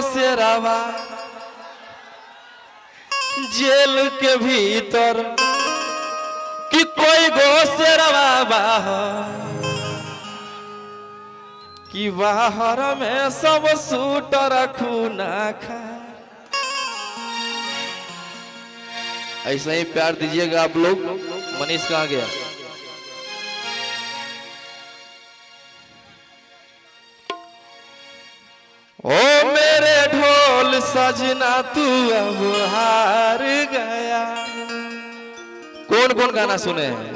शेरवा जेल के भीतर कि कोई गो शेरवा बाहर कि बाहर में सब सूटर खूना खा। ऐसा ही प्यार दीजिएगा आप लोग। मनीष कहाँ गया? ओ मेरे ढोल सजना तू अब हार गया। कौन कौन गाना सुने हैं?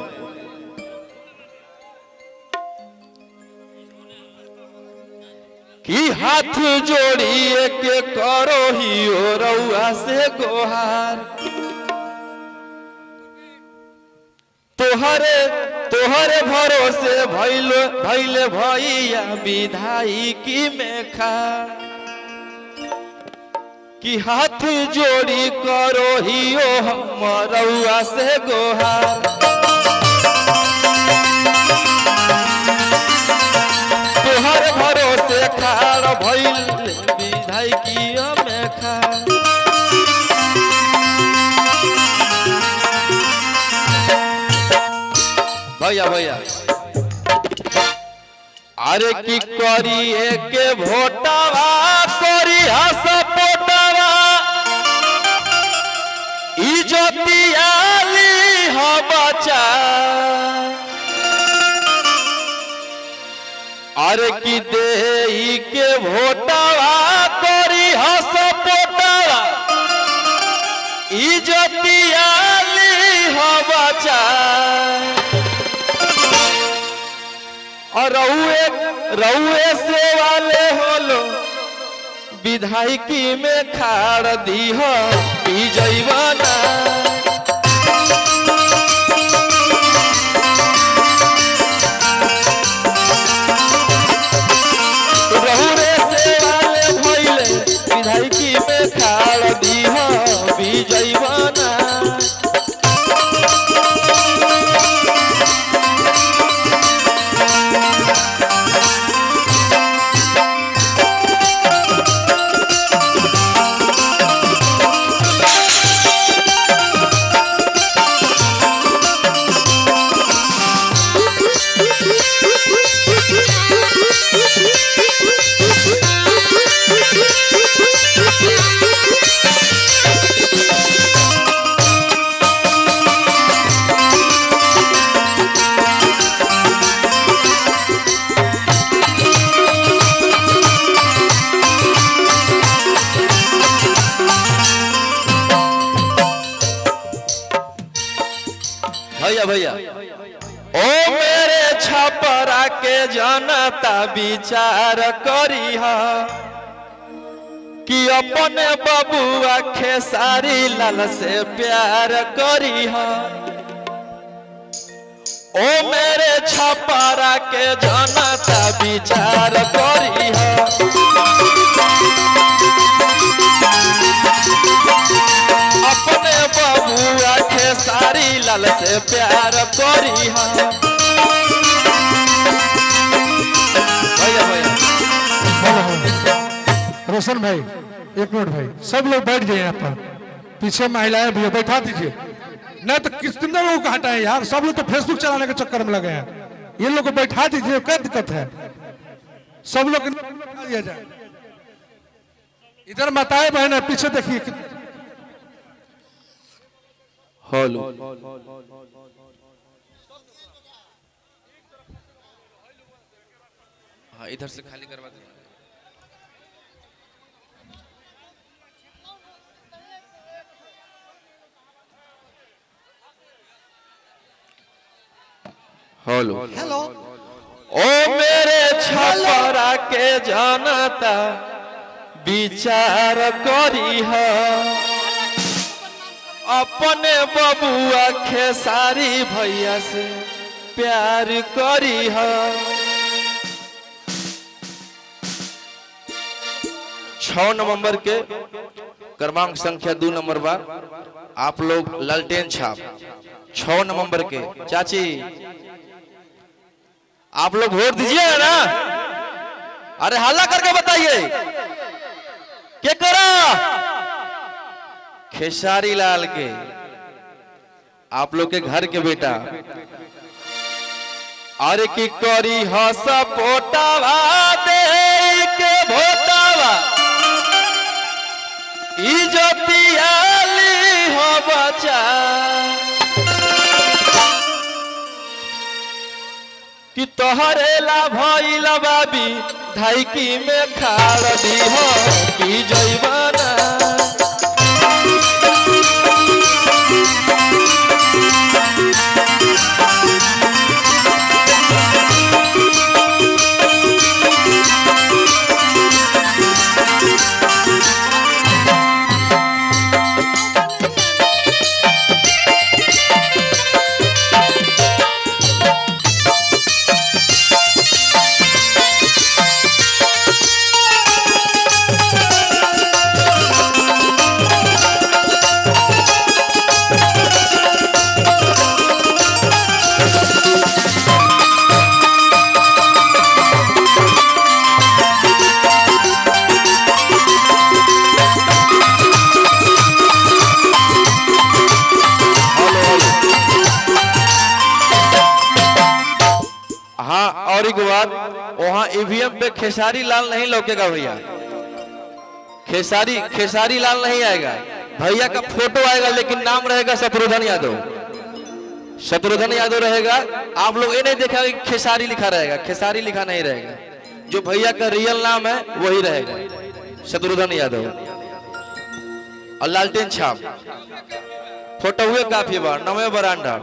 कि हाथ जोड़िए के करो ही ओ रउआ से गोहार। तोहरे तोहरे भरोसे भैले भैया विधायकी में खा। कि हाथ जोड़ी करो ही ओ हम रउआ से गोहार। तोहर भरोसे खार भैल विधायकी में खा। भैया भैया अरे की करिए के भोटावा करी सपोटावा इज्जतियाली हो बचा। अरे की देई के भोटावा करी सपोटावा इज्जतियाली हो बचा। और रउए से वाले होलो विधायकी में खाड़ दी हो पी जैवाना। रउए से वाले भइले विधायकी में खाड़ दी हो पी जैवाना। भैया ओ मेरे छपरा के जनता विचार करी कि अपने बबुआ खेसारी लाल से प्यार करी। ओ मेरे छपरा के जनता विचार करी। अपने बबुआ खेसारी लाल से प्यार करी। रोशन भाई एक मिनट भाई, सब लोग बैठ जाए यहाँ पर। पीछे महिलाएं भी बैठा दीजिए, नहीं तो कितने लोगों को हटाए यार। सब लोग तो फेसबुक चलाने के चक्कर में लगे हैं। ये लोग को बैठा दीजिए, क्या दिक्कत है? सब लोग बैठा दिया जाए। इधर माताएं बहन पीछे देखिए। हेलो हाँ इधर से खाली करवा दो। हेलो हेलो ओ मेरे छपरा के जनता विचार करी अपने बबुआ खेसारी भैया से प्यार करी। 6 नवंबर के क्रमांक संख्या 2 नंबर बा। आप लोग लालटेन छाप 6 नवंबर के। चाची आप लोग वोट दीजिए ना? अरे हल्ला करके बताइए। खेसारी लाल के, आप लोग के घर के बेटा, अरे की करी हस पोटावा दे के भोटावा इजतियाली हो बचा, कि तोहरे ला भइला बाबी धाइकी में खाड़ दी हो पी जइबाना। हाँ, और एक बात, वहां ईवीएम पे खेसारी लाल नहीं लौकेगा भैया, खेसारी लाल नहीं आएगा, भैया का फोटो आएगा लेकिन नाम रहेगा शत्रुघ्न यादव, शत्रुघ्न यादव रहेगा। आप लोग ये नहीं देखा कि खेसारी लिखा रहेगा, खेसारी लिखा नहीं रहेगा, जो भैया का रियल नाम है वही रहेगा, शत्रुघ्न यादव। और लालटेन छाप फोटो हुए काफी बार, नवे बरांडा।